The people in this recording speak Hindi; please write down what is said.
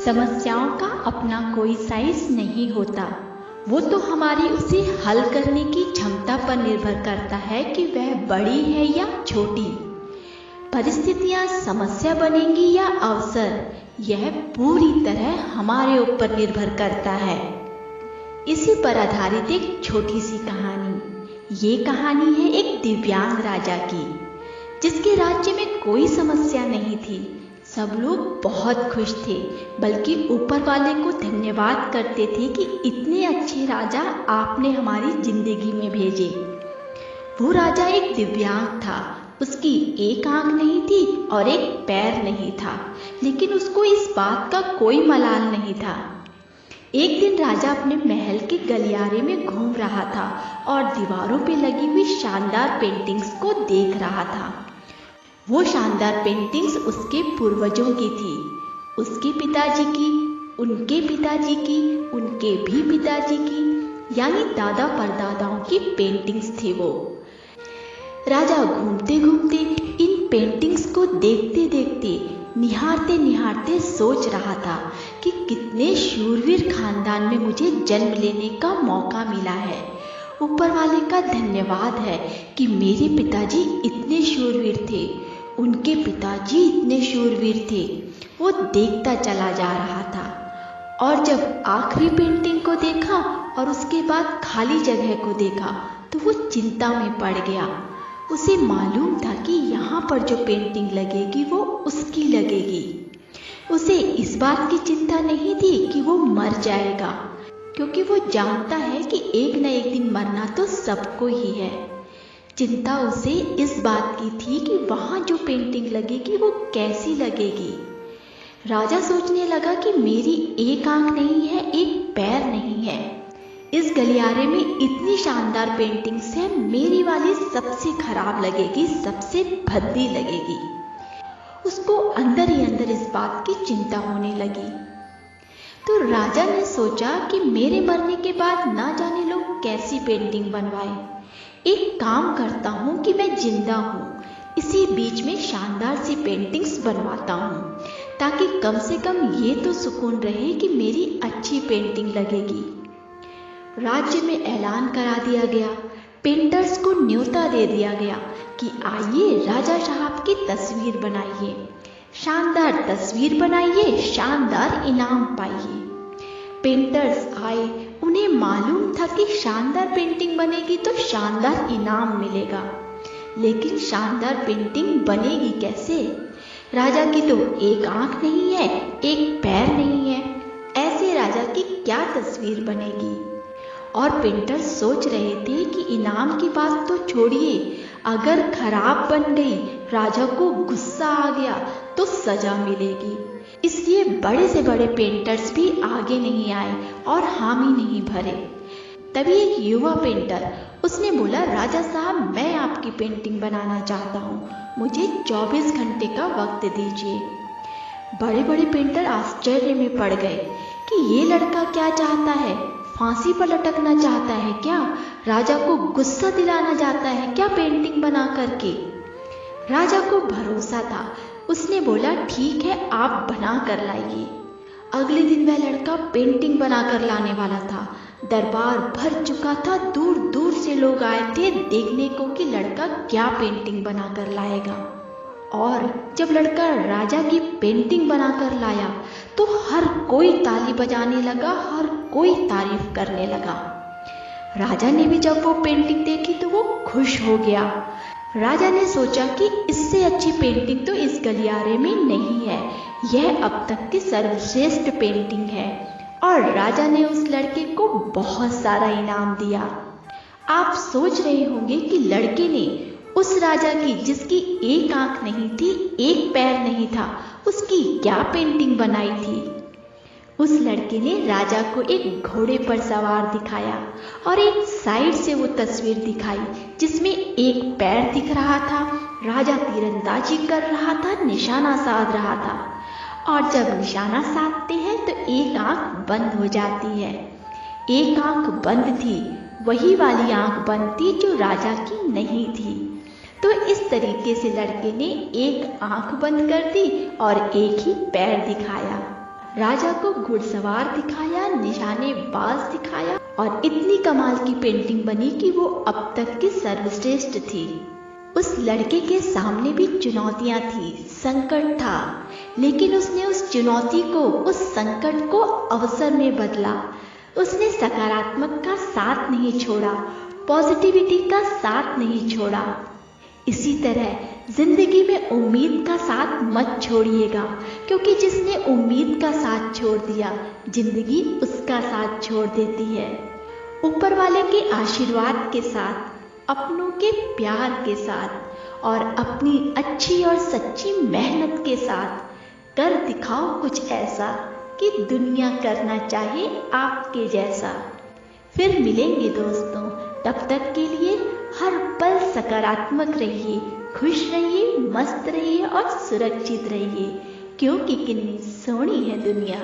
समस्याओं का अपना कोई साइज नहीं होता, वो तो हमारी उसे हल करने की क्षमता पर निर्भर करता है कि वह बड़ी है या छोटी। परिस्थितियां समस्या बनेंगी या अवसर, यह पूरी तरह हमारे ऊपर निर्भर करता है। इसी पर आधारित एक छोटी सी कहानी। ये कहानी है एक दिव्यांग राजा की, जिसके राज्य में कोई समस्या नहीं थी। सब लोग बहुत खुश थे, बल्कि ऊपर वाले को धन्यवाद करते थे कि इतने अच्छे राजा आपने हमारी जिंदगी में भेजे। वो राजा एक दिव्यांग था। उसकी एक आंख नहीं थी और एक पैर नहीं था, लेकिन उसको इस बात का कोई मलाल नहीं था। एक दिन राजा अपने महल के गलियारे में घूम रहा था और दीवारों पे लगी हुई शानदार पेंटिंग्स को देख रहा था। वो शानदार पेंटिंग्स उसके पूर्वजों की थी, उसके पिताजी की, उनके पिताजी की, उनके भी पिताजी की, यानी दादा परदादाओं की पेंटिंग्स थी वो। राजा घूमते घूमते इन पेंटिंग्स को देखते देखते, निहारते निहारते सोच रहा था कि कितने शूरवीर खानदान में मुझे जन्म लेने का मौका मिला है। ऊपर वाले का धन्यवाद है कि मेरे पिताजी इतने शूरवीर थे, उनके पिताजी इतने शूरवीर थे। वो देखता चला जा रहा था और जब आखिरी पेंटिंग को देखा और उसके बाद खाली जगह को देखा तो वो चिंता में पड़ गया। उसे मालूम था कि यहाँ पर जो पेंटिंग लगेगी वो उसकी लगेगी। उसे इस बात की चिंता नहीं थी कि वो मर जाएगा, क्योंकि वो जानता है कि एक न एक दिन मरना तो सबको ही है। चिंता उसे इस बात की थी कि वहाँ जो पेंटिंग लगेगी वो कैसी लगेगी। राजा सोचने लगा कि मेरी एक आंख नहीं है, एक पैर नहीं है, इस गलियारे में इतनी शानदार पेंटिंग्स है, मेरी वाली सबसे खराब लगेगी, सबसे भद्दी लगेगी। उसको अंदर ही अंदर इस बात की चिंता होने लगी। तो राजा ने सोचा कि मेरे मरने के बाद ना जाने लोग कैसी पेंटिंग बनवाए। एक काम करता हूँ कि मैं जिंदा हूँ, इसी बीच में शानदार सी पेंटिंग्स बनवाता हूँ, ताकि कम से कम ये तो सुकून रहे कि मेरी अच्छी पेंटिंग लगेगी। राज्य में ऐलान करा दिया गया, पेंटर्स को न्योता दे दिया गया कि आइए राजा साहब की तस्वीर बनाइए, शानदार तस्वीर बनाइए, शानदार इनाम पाइए। पेंटर्स आए, उन्हें मालूम था कि शानदार पेंटिंग बनेगी तो शानदार इनाम मिलेगा, लेकिन शानदार पेंटिंग बनेगी कैसे? राजा की तो एक आंख नहीं है, एक पैर नहीं है, ऐसे राजा की क्या तस्वीर बनेगी? और पेंटर्स सोच रहे थे कि इनाम की बात तो छोड़िए, अगर खराब बन गई, राजा को गुस्सा आ गया तो सजा मिलेगी। इसलिए बड़े से बड़े पेंटर्स भी आगे नहीं आए और हामी नहीं भरे। तभी एक युवा पेंटर, उसने बोला, राजा साहब मैं आपकी पेंटिंग बनाना चाहता हूँ, मुझे 24 घंटे का वक्त दीजिए। बड़े बड़े पेंटर आश्चर्य में पड़ गए कि ये लड़का क्या चाहता है, फांसी पर लटकना चाहता है क्या? राजा को गुस्सा दिलाना चाहता है क्या पेंटिंग बना करके? राजा को भरोसा था, उसने बोला ठीक है आप बना कर लाइए। अगले दिन वह लड़का पेंटिंग बना कर लाने वाला था। दरबार भर चुका था, दूर दूर से लोग आए थे देखने को कि लड़का क्या पेंटिंग बना कर लाएगा। और जब लड़का राजा की पेंटिंग बनाकर लाया तो हर कोई ताली बजाने लगा, हर कोई तारीफ करने लगा। राजा ने भी जब वो पेंटिंग देखी तो वो खुश हो गया। राजा ने सोचा कि इससे अच्छी पेंटिंग तो इस गलियारे में नहीं है, यह अब तक की सर्वश्रेष्ठ पेंटिंग है। और राजा ने उस लड़के को बहुत सारा इनाम दिया। आप सोच रहे होंगे कि लड़के ने उस राजा की, जिसकी एक आंख नहीं थी, एक पैर नहीं था, उसकी क्या पेंटिंग बनाई थी। उस लड़के ने राजा को एक घोड़े पर सवार दिखाया और एक साइड से वो तस्वीर दिखाई जिसमें एक पैर दिख रहा था, राजा तीरंदाजी कर रहा था, निशाना साध रहा था। और जब निशाना साधते हैं तो एक आंख बंद हो जाती है। एक आंख बंद थी, वही वाली आंख बंद थी जो राजा की नहीं थी। तो इस तरीके से लड़के ने एक आंख बंद कर दी और एक ही पैर दिखाया। राजा को घुड़सवार दिखाया, निशानेबाज दिखाया और इतनी कमाल की पेंटिंग बनी कि वो अब तक की सर्वश्रेष्ठ थी। उस लड़के के सामने भी चुनौतियां थी, संकट था, लेकिन उसने उस चुनौती को, उस संकट को अवसर में बदला। उसने सकारात्मक का साथ नहीं छोड़ा, पॉजिटिविटी का साथ नहीं छोड़ा। इसी तरह जिंदगी में उम्मीद का साथ मत छोड़िएगा, क्योंकि जिसने उम्मीद का साथ छोड़ दिया, जिंदगी उसका साथ छोड़ देती है। ऊपर वाले के आशीर्वाद के साथ, अपनों के प्यार के साथ और अपनी अच्छी और सच्ची मेहनत के साथ कर दिखाओ कुछ ऐसा कि दुनिया करना चाहे आपके जैसा। फिर मिलेंगे दोस्तों, तब तक के लिए हर पल सकारात्मक रहिए, खुश रहिए, मस्त रहिए और सुरक्षित रहिए, क्योंकि कितनी सोहनी है दुनिया।